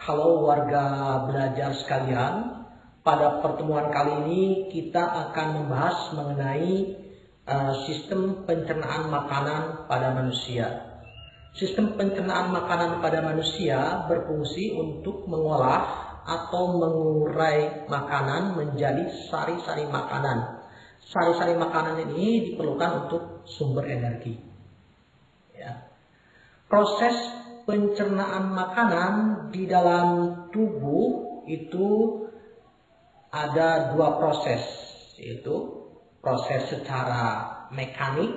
Halo warga belajar sekalian, pada pertemuan kali ini kita akan membahas mengenai sistem pencernaan makanan pada manusia. Sistem pencernaan makanan pada manusia berfungsi untuk mengolah atau mengurai makanan menjadi sari-sari makanan. Sari-sari makanan ini diperlukan untuk sumber energi. Ya. Proses pencernaan makanan di dalam tubuh itu ada dua proses, yaitu proses secara mekanik,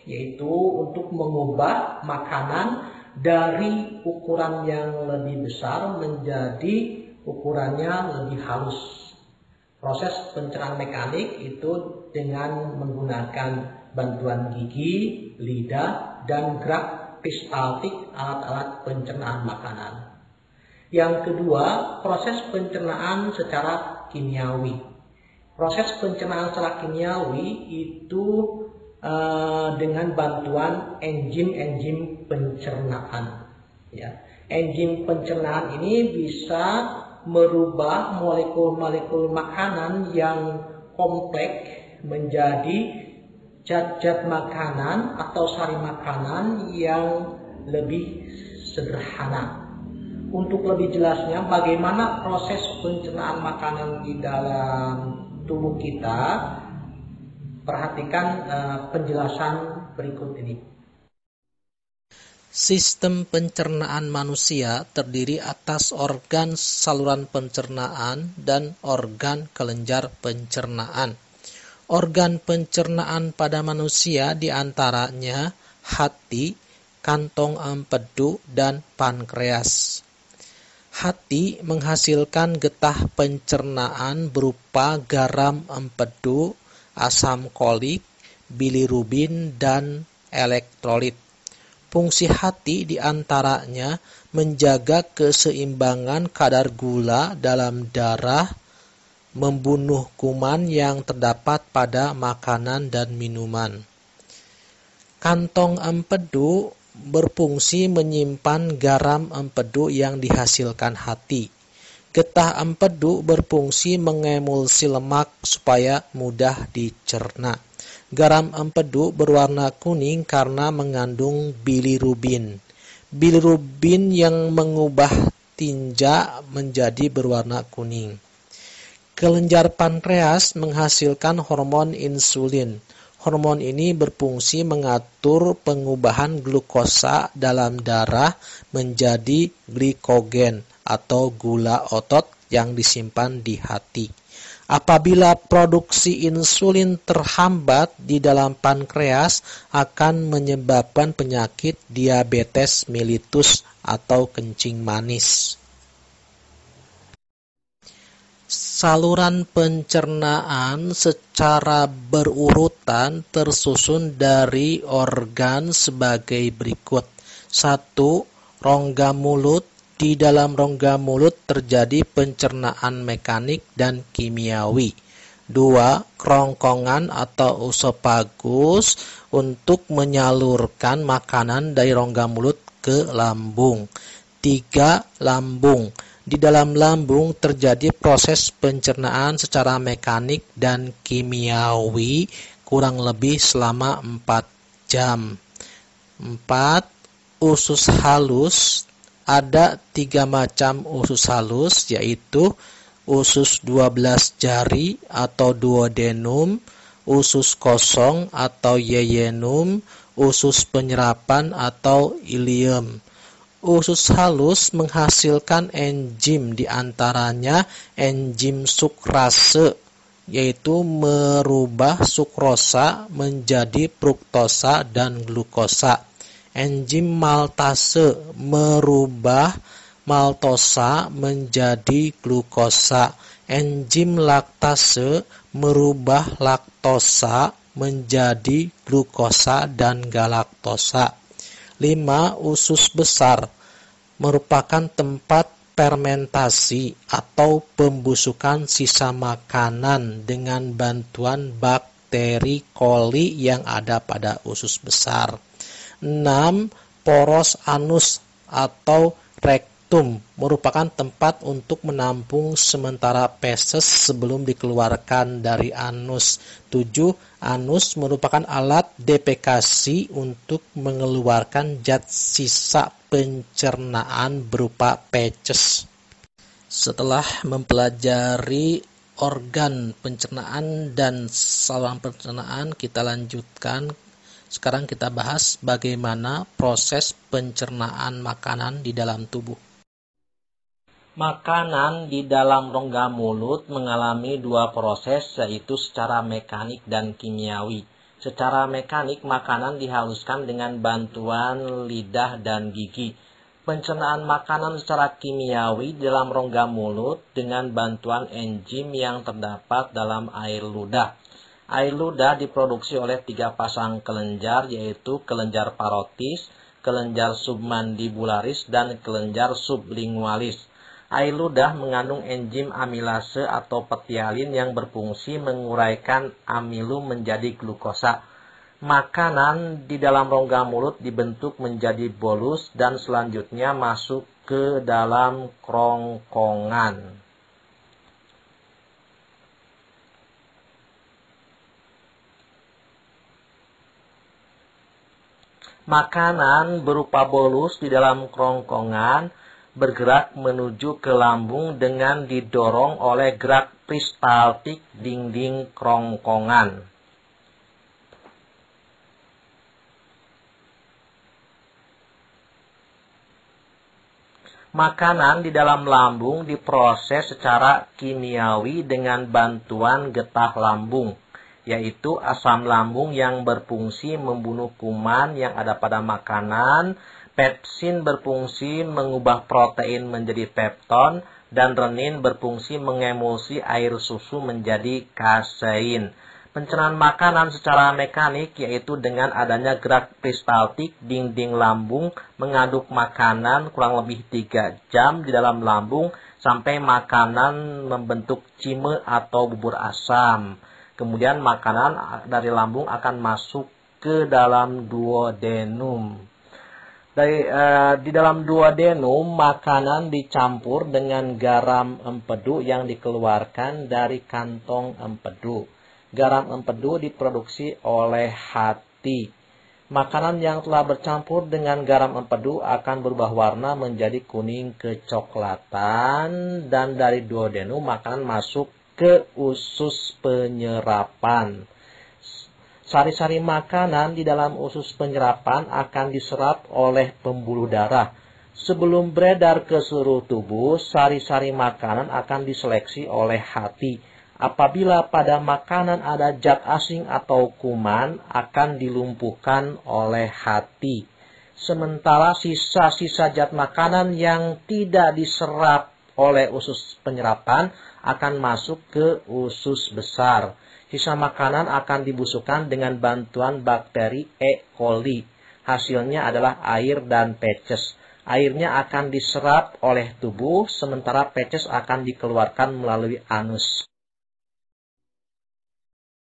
yaitu untuk mengubah makanan dari ukuran yang lebih besar menjadi ukurannya lebih halus. Proses pencernaan mekanik itu dengan menggunakan bantuan gigi, lidah, dan gerak peristaltik alat-alat pencernaan makanan. Yang kedua, proses pencernaan secara kimiawi. Proses pencernaan secara kimiawi itu dengan bantuan enzim-enzim pencernaan. Ya. Enzim pencernaan ini bisa merubah molekul-molekul makanan yang kompleks menjadi zat-zat makanan atau sari makanan yang lebih sederhana. Untuk lebih jelasnya bagaimana proses pencernaan makanan di dalam tubuh kita, perhatikan penjelasan berikut ini. Sistem pencernaan manusia terdiri atas organ saluran pencernaan dan organ kelenjar pencernaan. Organ pencernaan pada manusia diantaranya hati, kantong empedu, dan pankreas. Hati menghasilkan getah pencernaan berupa garam empedu, asam kolik, bilirubin, dan elektrolit. Fungsi hati diantaranya menjaga keseimbangan kadar gula dalam darah, membunuh kuman yang terdapat pada makanan dan minuman. Kantong empedu berfungsi menyimpan garam empedu yang dihasilkan hati. Getah empedu berfungsi mengemulsi lemak supaya mudah dicerna. Garam empedu berwarna kuning karena mengandung bilirubin. Bilirubin yang mengubah tinja menjadi berwarna kuning. Kelenjar pankreas menghasilkan hormon insulin. Hormon ini berfungsi mengatur pengubahan glukosa dalam darah menjadi glikogen atau gula otot yang disimpan di hati. Apabila produksi insulin terhambat di dalam pankreas akan menyebabkan penyakit diabetes mellitus atau kencing manis. Saluran pencernaan secara berurutan tersusun dari organ sebagai berikut. 1. Rongga mulut. Di dalam rongga mulut terjadi pencernaan mekanik dan kimiawi. 2. Kerongkongan atau esophagus untuk menyalurkan makanan dari rongga mulut ke lambung. 3. Lambung. Di dalam lambung terjadi proses pencernaan secara mekanik dan kimiawi kurang lebih selama 4 jam. 4. Usus halus. Ada 3 macam usus halus, yaitu usus 12 jari atau duodenum, usus kosong atau yeyunum, usus penyerapan atau ileum. Usus halus menghasilkan enzim, diantaranya enzim sukrase, yaitu merubah sukrosa menjadi fruktosa dan glukosa. Enzim maltase merubah maltosa menjadi glukosa. Enzim laktase merubah laktosa menjadi glukosa dan galaktosa. 5. Usus besar merupakan tempat fermentasi atau pembusukan sisa makanan dengan bantuan bakteri coli yang ada pada usus besar. 6. Poros anus atau rektum rektum merupakan tempat untuk menampung sementara feses sebelum dikeluarkan dari anus. 7. Anus merupakan alat defekasi untuk mengeluarkan zat sisa pencernaan berupa feces. Setelah mempelajari organ pencernaan dan saluran pencernaan, kita lanjutkan. Sekarang kita bahas bagaimana proses pencernaan makanan di dalam tubuh. Makanan di dalam rongga mulut mengalami dua proses, yaitu secara mekanik dan kimiawi. Secara mekanik, makanan dihaluskan dengan bantuan lidah dan gigi. Pencernaan makanan secara kimiawi di dalam rongga mulut dengan bantuan enzim yang terdapat dalam air ludah. Air ludah diproduksi oleh 3 pasang kelenjar, yaitu kelenjar parotis, kelenjar submandibularis, dan kelenjar sublingualis. Air ludah mengandung enzim amilase atau petialin yang berfungsi menguraikan amilum menjadi glukosa. Makanan di dalam rongga mulut dibentuk menjadi bolus dan selanjutnya masuk ke dalam kerongkongan. Makanan berupa bolus di dalam kerongkongan bergerak menuju ke lambung dengan didorong oleh gerak peristaltik dinding kerongkongan. Makanan di dalam lambung diproses secara kimiawi dengan bantuan getah lambung, yaitu asam lambung yang berfungsi membunuh kuman yang ada pada makanan, pepsin berfungsi mengubah protein menjadi pepton, dan renin berfungsi mengemulsi air susu menjadi kasein. Pencernaan makanan secara mekanik yaitu dengan adanya gerak peristaltik dinding lambung mengaduk makanan kurang lebih 3 jam di dalam lambung sampai makanan membentuk cime atau bubur asam. Kemudian makanan dari lambung akan masuk ke dalam duodenum. Di dalam duodenum, makanan dicampur dengan garam empedu yang dikeluarkan dari kantong empedu. Garam empedu diproduksi oleh hati. Makanan yang telah bercampur dengan garam empedu akan berubah warna menjadi kuning kecoklatan, dan dari duodenum makanan masuk ke usus penyerapan. Sari-sari makanan di dalam usus penyerapan akan diserap oleh pembuluh darah. Sebelum beredar ke seluruh tubuh, sari-sari makanan akan diseleksi oleh hati. Apabila pada makanan ada zat asing atau kuman, akan dilumpuhkan oleh hati. Sementara sisa-sisa zat makanan yang tidak diserap oleh usus penyerapan akan masuk ke usus besar. Sisa makanan akan dibusukkan dengan bantuan bakteri E. coli. Hasilnya adalah air dan feces. Airnya akan diserap oleh tubuh, sementara feces akan dikeluarkan melalui anus.